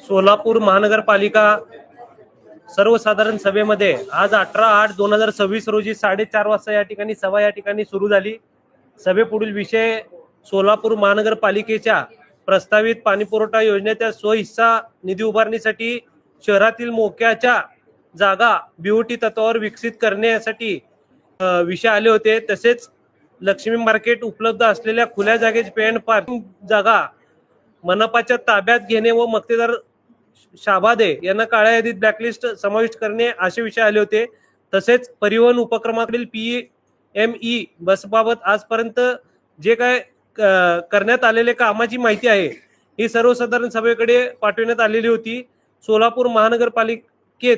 सोलापूर महानगरपालिका सर्वसाधारण सभेमध्ये आज 18/8/2026 रोजी 4:30 वाजता या ठिकाणी सभा या ठिकाणी सुरू झाली। सभेपुढील विषय सोलापूर महानगरपालिकेच्या प्रस्तावित पाणीपुरवठा योजनेच्या स्वहिस्सा निधी उभारणीसाठी शहरातील मोक्याच्या जागा बीओटी तत्वावर विकसित करण्यासाठी विषय आले होते। तसेच लक्ष्मी मार्केट उपलब्ध असलेल्या खुल्या जागेची पेंड पार्किंग जागा मनपाच्या ताब्यात घेणे व मक्तेदार शाबादे यांना काळ्या यादीत ब्लॅकलिस्ट समाविष्ट करणे असे विषय आले होते। तसेच परिवहन उपक्रमातील PME बसबाबत आजपर्यंत जे काय करण्यात आलेले कामाची माहिती आहे ही सर्वसाधारण सभेकडे पाठवण्यात आलेली होती। सोलापूर महानगरपालिकेत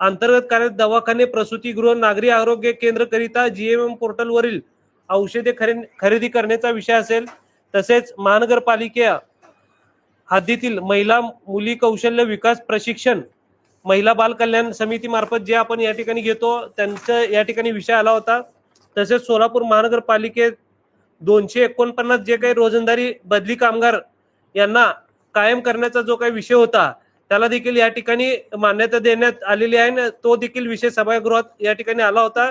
अंतर्गत कार्य दवाखाने, प्रसूतीगृह, नागरी आरोग्य केंद्र करिता GMM पोर्टलवरील औषधे खरेदी करण्याचा विषय असेल। तसेच महानगरपालिका हद्दीतील महिला मुली कौशल्य विकास प्रशिक्षण महिला बाल कल्याण समिती मार्फत जे आपण या ठिकाणी घेतो त्यांचा या ठिकाणी विषय आला होता। तसेच सोलापूर महानगरपालिकेत 249 जे काही रोजंदारी बदली कामगार यांना कायम करण्याचा जो काही विषय होता त्याला देखील या ठिकाणी मान्यता देण्यात आलेली आहे। तो देखील विषय सभागृहात या ठिकाणी आला होता।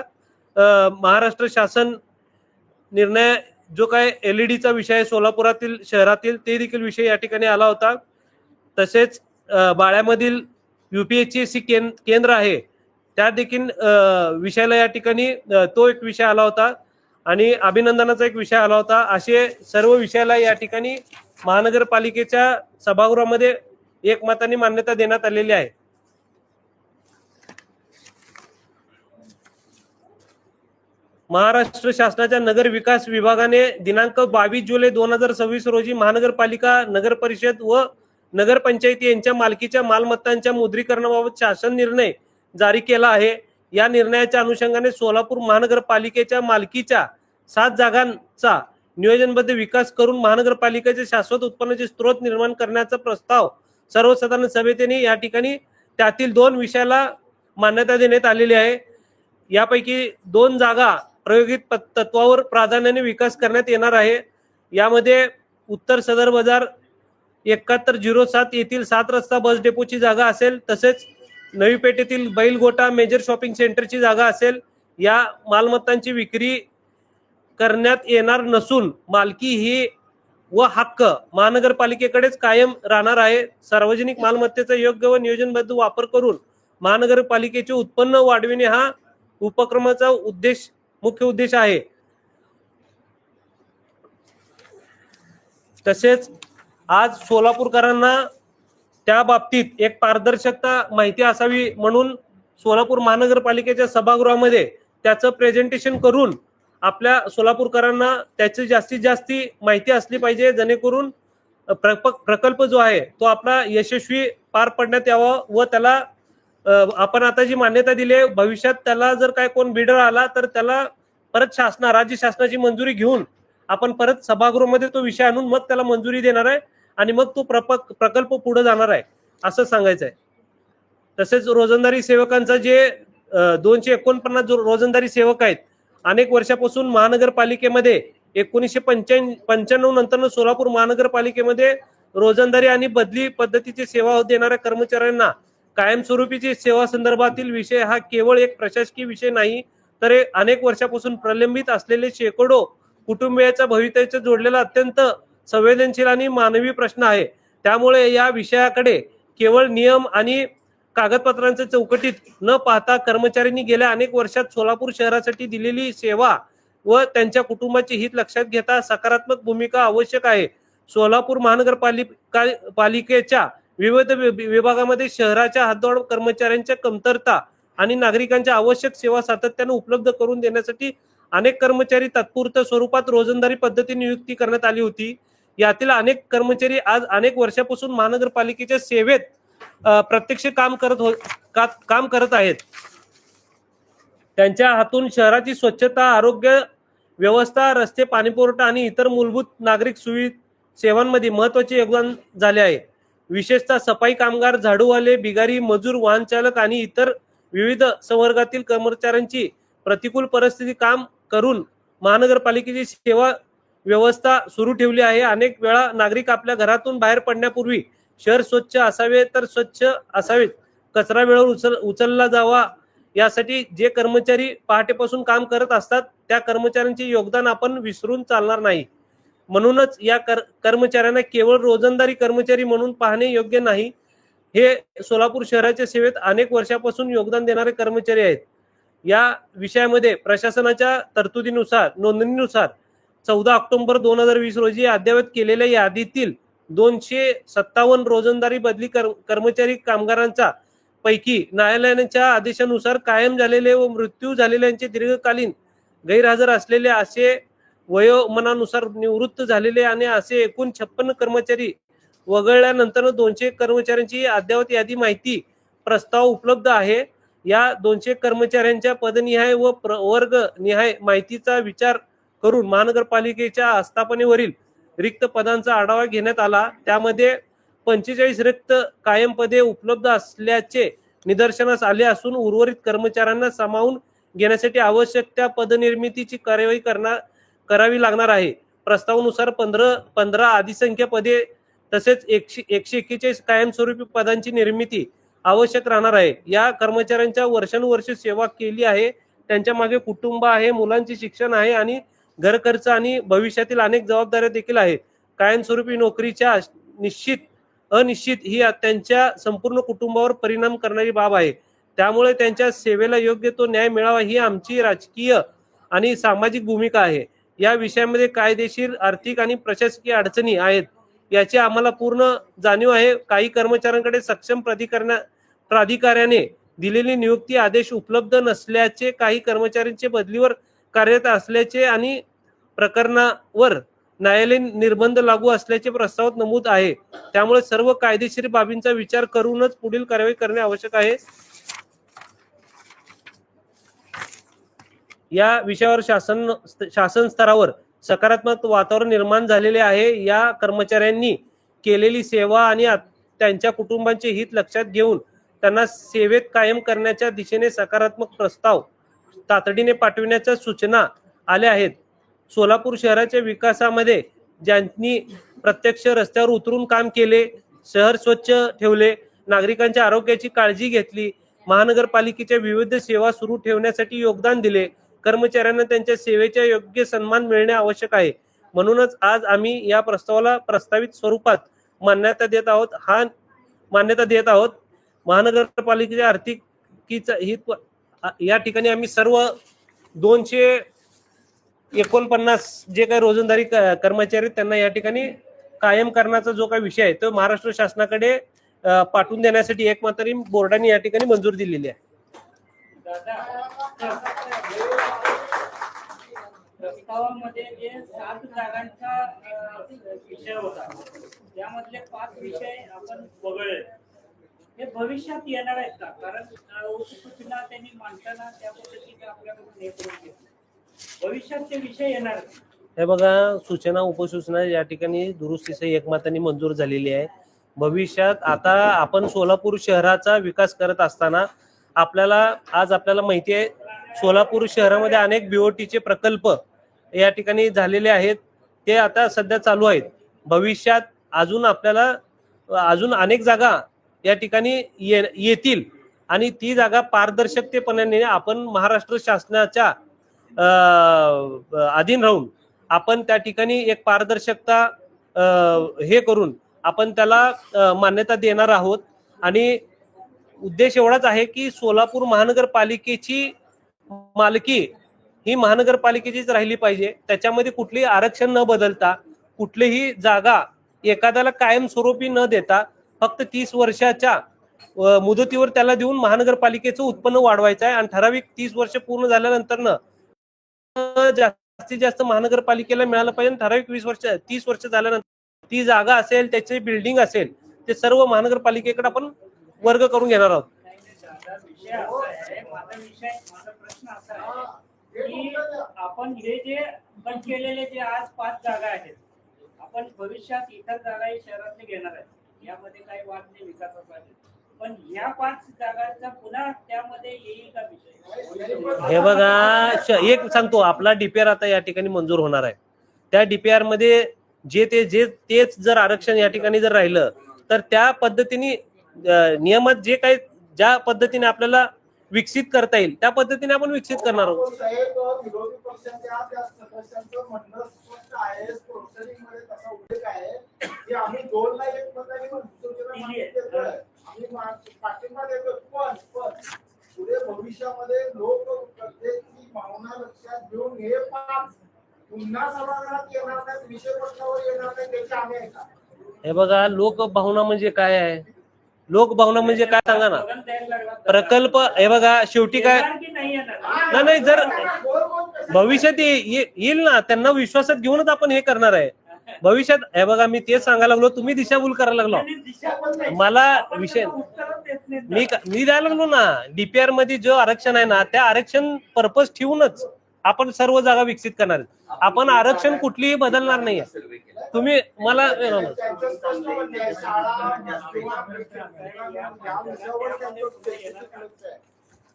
महाराष्ट्र शासन निर्णय जो काय LED चा विषय आहे सोलापुरातील शहरातील ते देखील विषय या ठिकाणी आला होता। तसेच बाळ्यामधील UPSC केंद्र आहे त्या देखील विषयाला या ठिकाणी तो एक विषय आला होता आणि अभिनंदनाचा एक विषय आला होता। असे सर्व विषयाला या ठिकाणी महानगरपालिकेच्या सभागृहामध्ये एकमताने मान्यता देण्यात आलेली आहे। महाराष्ट्र शासनाच्या नगर विकास विभागाने दिनांक 22 जुलै 2026 रोजी महानगरपालिका, नगर परिषद व नगरपंचायती यांच्या मालकीच्या मालमत्तांच्या मुद्रीकरणाबाबत शासन निर्णय जारी केला आहे। या निर्णयाच्या अनुषंगाने सोलापूर महानगरपालिकेच्या मालकीच्या 7 जागांचा नियोजनबद्ध विकास करून महानगरपालिकेचे शाश्वत उत्पन्नाचे स्रोत निर्माण करण्याचा प्रस्ताव सर्वसाधारण सभेने या ठिकाणी त्यातील 2 विषयाला मान्यता देण्यात आलेली आहे। यापैकी 2 जागा प्रायोगिक तत्वावर प्राधान्याने विकास करण्यात येणार आहे। यामध्ये उत्तर सदर बाजार 7107 येथील 7 रस्ता बस डेपोची जागा असेल। तसेच नवी पेठेतील बैलगोटा मेजर शॉपिंग सेंटरची जागा असेल। या मालमत्तांची विक्री करण्यात येणार नसून मालकी ही व हक्क महानगरपालिकेकडेच कायम राहणार आहे। सार्वजनिक मालमत्तेचा योग्य व नियोजनबद्ध वापर करून महानगरपालिकेचे उत्पन्न वाढविणे हा उपक्रमाचा मुख्य उद्देश आहे। तसेच आज सोलापूरकरांना त्या बाबतीत एक पारदर्शकता माहिती असावी म्हणून सोलापूर महानगरपालिकेच्या सभागृहामध्ये त्याचं प्रेझेंटेशन करून आपल्या सोलापूरकरांना त्याची जास्तीत जास्त माहिती असली पाहिजे, जेणेकरून प्रकल्प जो आहे तो आपला यशस्वी पार पडण्यात यावा व त्याला आपण आता जी मान्यता दिली आहे भविष्यात त्याला जर काय कोण बिडर आला तर त्याला परत राज्य शासनाची मंजुरी घेऊन आपण परत सभागृहामध्ये तो विषय आणून मग त्याला मंजुरी देणार आहे आणि मग तो प्रकल्प पुढे जाणार आहे असं सांगायचं आहे। तसेच रोजंदारी सेवकांचा जे 249 रोजंदारी सेवक आहेत अनेक वर्षापासून महानगरपालिकेमध्ये 1995 नंतर सोलापूर महानगरपालिकेमध्ये रोजंदारी आणि बदली पद्धतीची सेवा देणाऱ्या कर्मचाऱ्यांना कायमस्वरूपीची सेवा संदर्भातील विषय हा केवळ एक प्रशासकीय विषय नाही तर अनेक वर्षापासून प्रलंबित असलेले शेकडो कुटुंबियांच्या भवितव्याचा जोडलेला अत्यंत संवेदनशील आणि मानवी प्रश्न आहे। त्यामुळे या विषयाकडे केवळ नियम आणि कागदपत्रांच्या चौकटीत न पाहता कर्मचाऱ्यांनी गेल्या अनेक वर्षात सोलापूर शहरासाठी दिलेली सेवा व त्यांच्या कुटुंबाचे हित लक्षात घेता सकारात्मक भूमिका आवश्यक आहे। सोलापूर महानगरपालिकेच्या विविध विभागामध्ये शहराच्या हद्दवाढ कर्मचाऱ्यांच्या कमतरता आणि नागरिकांच्या आवश्यक सेवा सातत्याने उपलब्ध करून देण्यासाठी अनेक कर्मचारी तात्पुरत्या स्वरूपात रोजंदारी पद्धतीने नियुक्ती करण्यात आली होती। यातील अनेक कर्मचारी आज अनेक वर्षापासून महानगरपालिकेच्या सेवेत प्रत्यक्ष काम करत आहेत। त्यांच्या हातून शहराची स्वच्छता, आरोग्य व्यवस्था, रस्ते, पाणीपुरवठा आणि इतर मूलभूत नागरिक सेवांमध्ये महत्त्वाचे योगदान झाले आहे। विशेषतः सफाई कामगार, झाडूवाले, बिगारी, मजूर, वाहन चालक आणि इतर विविध संवर्गातील कर्मचाऱ्यांची प्रतिकूल परिस्थिती काम करून महानगरपालिकेची सेवा व्यवस्था सुरू ठेवली आहे। अनेक वेळा नागरिक आपल्या घरातून बाहेर पडण्यापूर्वी शहर स्वच्छ असावे तर स्वच्छ असावेत, कचरा वेळेवर उचलला जावा, यासाठी जे कर्मचारी पहाटेपासून काम करत असतात त्या कर्मचाऱ्यांचे योगदान आपण विसरून चालणार नाही. म्हणूनच या कर्मचाऱ्यांना केवळ रोजंदारी कर्मचारी म्हणून पाहणे योग्य नाही. हे सोलापूर शहराच्या सेवेत अनेक वर्षापासून योगदान देणारे कर्मचारी आहेत. या विषयामध्ये प्रशासनाच्या तरतुदीनुसार नोंदणीनुसार 14 ऑक्टोबर 2020 रोजी अद्ययावत केलेल्या यादीतील 257 रोजंदारी बदली कर्मचारी कामगारांचा पैकी न्यायालयाच्या आदेशानुसार कायम झालेले व मृत्यू झालेल्यांचे दीर्घकालीन गैरहजर असलेले, असे वयोमानानुसार निवृत्त झालेले आणि असे एकूण 56 कर्मचारी वगळल्यानंतर 200 कर्मचाऱ्यांची अद्ययावत यादी माहिती प्रस्ताव उपलब्ध आहे. या 200 कर्मचाऱ्यांच्या पदनिहाय व वर्ग निहाय माहितीचा विचार करून महानगरपालिकेच्या आस्थापनेवरील रिक्त पदांचा आढावा घेण्यात आला. त्यामध्ये 45 रिक्त कायम पदे उपलब्ध असल्याचे निदर्शनास आले असून उर्वरित कर्मचाऱ्यांना सामावून घेण्यासाठी आवश्यक त्या पदनिर्मितीची कार्यवाही करावी लागणार आहे. प्रस्तावानुसार 15 अधिसंख्य पदे तसेच 141 कायमस्वरूपी पदांची निर्मिती आवश्यक राहणार आहे. या कर्मचाऱ्यांच्या वर्षानुवर्षे सेवा केली आहे, त्यांच्या मागे कुटुंब आहे, मुलांचे शिक्षण आहे आणि घर खर्च आणि भविष्यातील अनेक जबाबदाऱ्या देखील आहेत. कायमस्वरूपी नोकरीच्या निश्चित अनिश्चित ही त्यांच्या संपूर्ण कुटुंबावर परिणाम करणारी बाब आहे. त्यामुळे त्यांच्या सेवेला योग्य तो न्याय मिळावा ही आमची राजकीय आणि सामाजिक भूमिका आहे. या विषयामध्ये कायदेशीर, आर्थिक आणि प्रशासकीय अडचणी आहेत याची आम्हाला पूर्ण जाणीव आहे. काही कर्मचाऱ्यांकडे सक्षम प्राधिकाऱ्याने दिलेली नियुक्ती आदेश उपलब्ध नसल्याचे, काही कर्मचाऱ्यांचे बदलीवर कार्यरत असल्याचे आणि प्रकरणावर न्यायालयीन निर्बंध लागू असल्याचे प्रस्तावात नमूद आहे. त्यामुळे सर्व कायदेशीर बाबींचा विचार करूनच पुढील कार्यवाही करणे आवश्यक आहे. या विषयावर शासन स्तरावर सकारात्मक वातावरण निर्माण झालेले आहे. या कर्मचाऱ्यांनी केलेली सेवा आणि त्यांच्या कुटुंबांचे हित लक्षात घेऊन त्यांना सेवेत कायम करण्याच्या दिशेने सकारात्मक प्रस्ताव तातडीने पाठविण्याच्या सूचना आल्या आहेत. सोलापूर शहराच्या विकासामध्ये ज्यांनी प्रत्यक्ष रस्त्यावर उतरून काम केले, शहर स्वच्छ ठेवले, नागरिकांच्या आरोग्याची काळजी घेतली, महानगरपालिकेच्या विविध सेवा सुरू ठेवण्यासाठी योगदान दिले, कर्मचाऱ्यांना त्यांच्या सेवेचा योग्य सन्मान मिळणे आवश्यक आहे. म्हणूनच आज आम्ही या प्रस्तावाला प्रस्तावित स्वरूपात मान्यता देत आहोत. महानगरपालिकेच्या आर्थिकीचा हित या ठिकाणी आम्ही सर्व 249 जे काही रोजंदारी कर्मचारी त्यांना या ठिकाणी कायम करण्याचा जो काही विषय आहे तो महाराष्ट्र शासनाकडे पाठवून देण्यासाठी एकमात्र बोर्डाने या ठिकाणी मंजूर दिलेली आहे. प्रस्तावामध्ये जे 7 जागांचा विषय होता त्यामधले 5 विषय आपण वगळले. हे भविष्यात येणार आहेत का? कारण सूचना त्यांनी मांडताना त्या पद्धतीने आपल्याकडून हे करून घेतलं. भविष्यात ते विषय येणार. हे बघा, सूचना उपसूचना या ठिकाणी दुरुस्तीसह एकमताने मंजूर झालेली आहे. भविष्यात आता आपण सोलापूर शहराचा विकास करत असताना आपल्याला माहिती आहे सोलापूर शहरामध्ये अनेक बीओटीचे प्रकल्प या ठिकाणी झालेले आहेत. ते आता सध्या चालू आहेत. भविष्यात अजून अनेक जागा या ठिकाणी येतील आणि ती जागा पारदर्शकतेपणाने आपण महाराष्ट्र शासनाच्या अधीन राहून आपण त्या ठिकाणी एक पारदर्शकता हे करून आपण त्याला मान्यता देणार आहोत. आणि उद्देश एवढाच आहे की सोलापूर महानगरपालिकेची मालकी ही महानगरपालिकेचीच राहिली पाहिजे. त्याच्यामध्ये कुठलीही आरक्षण न बदलता, कुठलीही जागा एखाद्याला कायमस्वरूपी न देता फक्त 30 वर्षाच्या मुदतीवर त्याला देऊन महानगरपालिकेचं उत्पन्न वाढवायचं आहे. आणि ठराविक 30 वर्ष पूर्ण झाल्यानंतर जास्तीत जास्त महानगरपालिकेला मिळालं पाहिजे. ठराविक 30 वर्ष झाल्यानंतर ती जागा असेल, त्याची बिल्डिंग असेल, ते सर्व महानगरपालिकेकडे आपण वर्ग करून घेणार आहोत. माझा प्रश्न असा आहे की आपण हे जे बंद केलेले जे आज 5 जागा आहेत, आपण भविष्यात इतर जागाही शहरातले घेणार आहेत. यामध्ये काही वाद नाही विकासासाठी, पण ह्या 5 जागांचा पुन्हा त्यामध्ये येईल का विषय? हे बघा, एक सांगतो, आपला डीपीआर आता या ठिकाणी मंजूर होणार आहे. त्या डीपीआर मध्ये तेच जर आरक्षण या ठिकाणी जर राहिलं तर त्या पद्धतीने नियमात जे काही ज्या पद्धतीने आपल्याला विकसित करता येईल त्या पद्धतीने आपण विकसित करणार आहोत. साहेब, विरोधी पक्षाच्या त्या सदस्यांचं म्हणणं स्पष्ट आहे, प्रोसेसिंगमध्ये तसा उल्लेख आहे की आम्ही 2ला 1 मतांनी आम्ही पाठिंबा देतो, पण पुढे भविष्यामध्ये लोक प्रत्येकची भावना लक्षात घेऊन हे 5 पुन्हा सभागृहात येणार नाहीत, विषय प्रश्नावर येणार नाही, त्याची आम्ही ऐका. हे बघा, लोकभावना म्हणजे काय आहे? लोकभावना म्हणजे काय सांगा ना. प्रकल्प हे बघा, शेवटी काय नाही, जर भविष्यात येईल ना, त्यांना विश्वासात घेऊनच आपण हे करणार आहे भविष्यात. हे बघा, मी तेच सांगायला लागलो, तुम्ही दिशाभूल करायला लागलो. मला विषय मी द्यायला लागलो ना, डीपीआर मध्ये जो आरक्षण आहे ना, त्या आरक्षण पर्पज ठेवूनच आपण सर्व जागा विकसित करणार. आपण आरक्षण कुठलीही बदलणार नाही. तुम्ही मला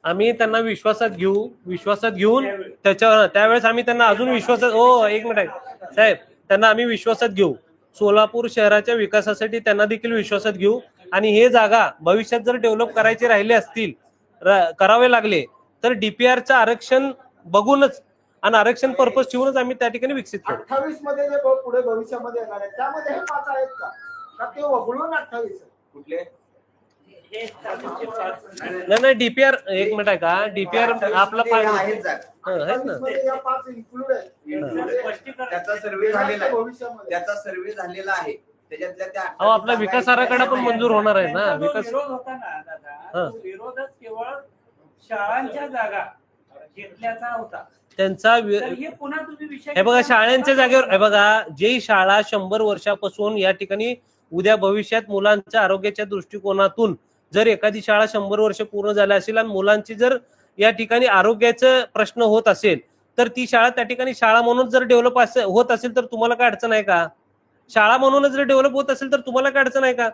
आम्ही त्यांना विश्वासात घेऊन त्यावेळेस आम्ही त्यांना अजून विश्वासात, हो एक मिनिट साहेब, त्यांना आम्ही विश्वासात घेऊ. सोलापूर शहराच्या विकासासाठी त्यांना देखील विश्वासात घेऊ. आणि हे जागा भविष्यात जर डेव्हलप करायचे राहिले असतील, करावे लागले, तर डीपीआरचं आरक्षण बघूनच आणि आरक्षण पर्पज ठेवूनच आम्ही त्या ठिकाणी विकसित करू. 28 मध्ये जे पुढे भविष्यामध्ये येणार आहे त्यामध्ये हे 5 आहेत का ते वगळून 28 कुठले? नाही, डीपीआर एक मिनिट आहे का, डीपीआर आपला आहेत ना, त्याचा सर्वे झालेला आहे, त्याच्यातल्या त्या आपला विकास आराखडा पण मंजूर होणार आहे ना. विकास विरोध होता ना दादा, विरोधच केवळ शाळांच्या जागा घेतल्याचा होता त्यांचा. पुन्हा तुम्ही विषय हे बघा, शाळांच्या जागेवर हे बघा, जे शाळा 100 वर्षापासून या ठिकाणी उद्या भविष्यात मुलांच्या आरोग्याच्या दृष्टिकोनातून जर एखादी शाळा 100 वर्ष पूर्ण झाल्या असेल आणि मुलांची जर या ठिकाणी आरोग्याचा प्रश्न होत असेल, तर ती शाळा त्या ठिकाणी शाळा म्हणून जर डेव्हलप होत असेल तर तुम्हाला काय अडचण आहे का? शाळा म्हणूनच जर डेव्हलप होत असेल तर तुम्हाला काय अडचण आहे का?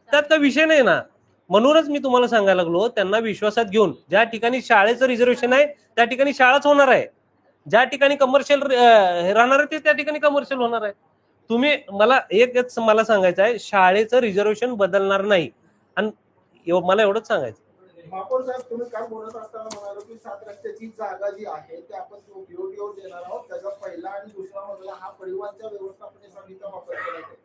त्यात काही विषय नाही ना. म्हणूनच मी तुम्हाला सांगायला लागलो, त्यांना विश्वासात घेऊन ज्या ठिकाणी शाळेचं रिझर्वेशन आहे त्या ठिकाणी शाळाच होणार आहे, ज्या ठिकाणी कमर्शियल राहणार आहे त्या ठिकाणी कमर्शियल होणार आहे. तुम्ही मला एकच मला सांगायचं आहे, शाळेचं रिझर्वेशन बदलणार नाही. आणि मला एवढंच सांगायचं. महापौर साहेब, तुम्ही काय बोलत असताना म्हणालो की 7 रस्त्याची जागा जी आहे ते आपण बीओटीओ देणार आहोत, त्याचा पहिला आणि दुसरा मजला हा परिवहनच्या व्यवस्थापन समितीचा वापर केला जातो.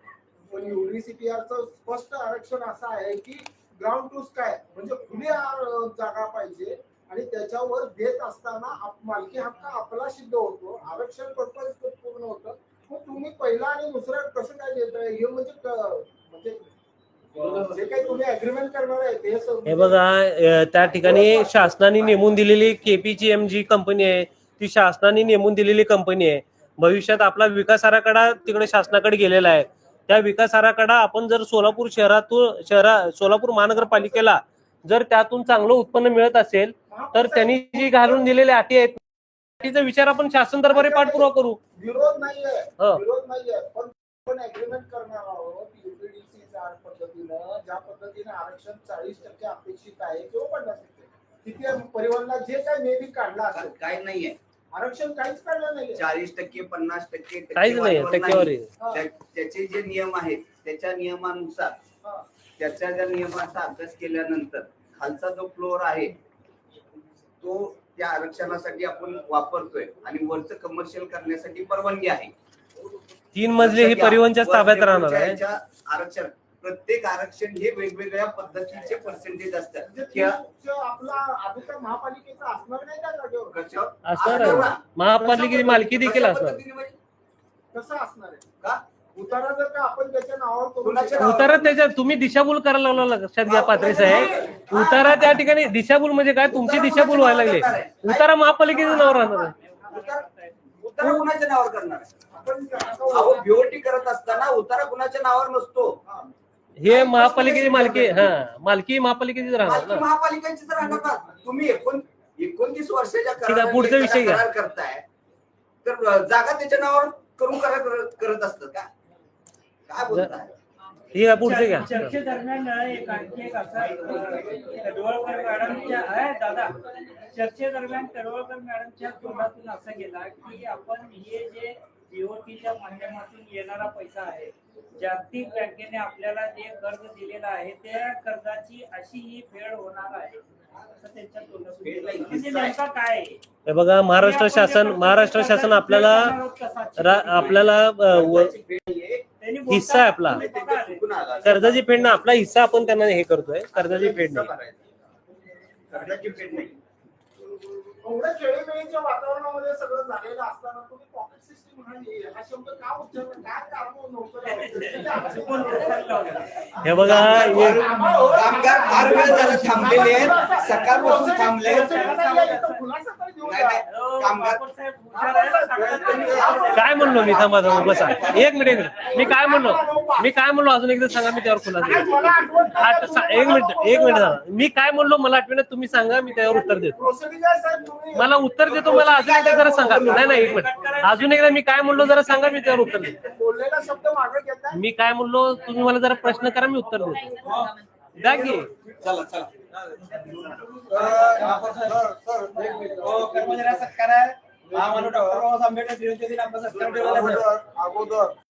पण युडीसीपीआरचं स्पष्ट आरक्षण असं आहे की ग्राउंड टू स्काय म्हणजे खुली जागा पाहिजे आणि त्याच्यावर देत असताना मालकी हक्क आपला सिद्ध होतो, आरक्षण पर्पज पूर्ण होतं. मग तुम्ही पहिला आणि दुसरा कसं काय देताय? हे म्हणजे जे काही तुम्ही अग्रीमेंट करणार आहे ते हे बघा, त्या ठिकाणी शासनाने नेमून दिलेली केपीजीएम जी कंपनी आहे ती शासनाने नेमून दिलेली कंपनी आहे. भविष्यात आपला विकास आराखडा तिकडे शासनाकडे गेलेला आहे. त्या विकास आराखडा आपण जर सोलापूर सोलापूर महानगरपालिकेला जर त्यातून चांगलं उत्पन्न मिळत असेल तर त्यांनी जी घालून दिलेल्या अटी आहेत अटीचा विचार आपण शासन दरबारी पाठपुरावा करू. विरोध नाहीये, पण आपण अग्रीमेंट करणार आहोत युपीडीसी पद्धतीनं, ज्या पद्धतीने आरक्षण 40% अपेक्षित आहे किंवा 50%, तिथे परिवहनला जे काही मे बी काढला असेल काय नाहीये, आरक्षण काहीच काढलं नाही. 40% 50% काहीच नाही टक्केवारी. त्याचे जे नियम आहेत त्याच्या नियमानुसार त्याच्या ज्या नियमाचा अभ्यास केल्यानंतर खालचा जो फ्लोअर आहे तो त्या आरक्षणासाठी आपण वापरतोय आणि वरचं कमर्शियल करण्यासाठी परवानगी आहे. 3 मजले ही परिवहनच्या ताब्यात राहणार आहे. आरक्षण प्रत्येक आरक्षण हे वेगवेगळ्या पद्धतीचे पर्सेंटेज असतात. आपला अधिकार महापालिकेचा असणार नाही त्या जागेवर, असणार महापालिकेची मालकी देखील असणार. कसं असणार आहे का? उतारा जर का आपण त्याच्या नावावर करू, उतारा त्याच्या तुम्ही दिशाभूल करायला लागला. लक्षात घ्या पात्रे साहेब, उतारा त्या ठिकाणी दिशाभूल म्हणजे काय? तुमची दिशाभूल व्हायला लागली. उतारा महापालिकेचं नाव राहणार आहे. उतारा कुणाच्या नावावर करणार? आपण बीओटी करत असताना उतारा कुणाच्या नावावर नसतो. हे महापालिकेची मालकी महापालिकेचीच राहणार ना. महापालिकेचीच राहणार. तुम्ही 29 वर्षाच्या पुढचा विषय करार करताय तर जागा त्याच्या नावावर करून करत असतात का? काय बोलताय? ठीक आहे, पुढचे घ्या. चर्चेदरम्यान आणखी एक असा तडवळकर मॅडमच्या दादा चर्चेदरम्यान तडवळकर मॅडमच्या तोंडातून असं गेला की आपण हे जे जीओटीच्या माध्यमातून येणारा पैसा आहे, जागतिक बँकेने आपल्याला जे कर्ज दिलेलं आहे त्या कर्जाची अशी ही फेड होणार आहे असं त्यांच्या तोंडातून म्हणजे नेमका काय आहे? हे बघा, महाराष्ट्र शासन आपल्याला हिस्सा आहे आपला, कर्जाची फेड ना आपला हिस्सा आपण त्यांना हे करतोय, कर्जाची फेड नाही. कर्जाची फेड नाही. एवढ्या खेळीमेळीच्या वातावरणामध्ये सगळं झालेलं असताना तुम्ही पॉकेट सिस्टीम हा शब्द का उच्चारला? काय कारण नव्हतं? हे बघा, कामगार फार वेळ झाला थांबलेले आहेत, सकाळपासून थांबले. काय म्हणलो मी? थांबा बसा, एक मिनिट. मी काय म्हणलो अजून एकदा सांगा, मी त्यावर खुलासा. एक मिनिट झाला. मी काय म्हणलो मला आठवण, तुम्ही सांगा, मी त्यावर उत्तर देतो. मला उत्तर देतो, मला अजून एकदा जरा सांगा. नाही, एक मिनिट, अजून एकदा मी काय म्हणलो जरा सांगा, मी त्यावर उत्तर देतो. बोललेला शब्द मागे घेतला. मी काय म्हणलो तुम्ही मला जरा प्रश्न करा, मी उत्तर देतो. द्या की. कर्मचाऱ्या सत्कार आहे. डॉक्टर बाबासाहेब आंबेडकर जयंती दिन आपला सत्कार ठेवला. अगोदर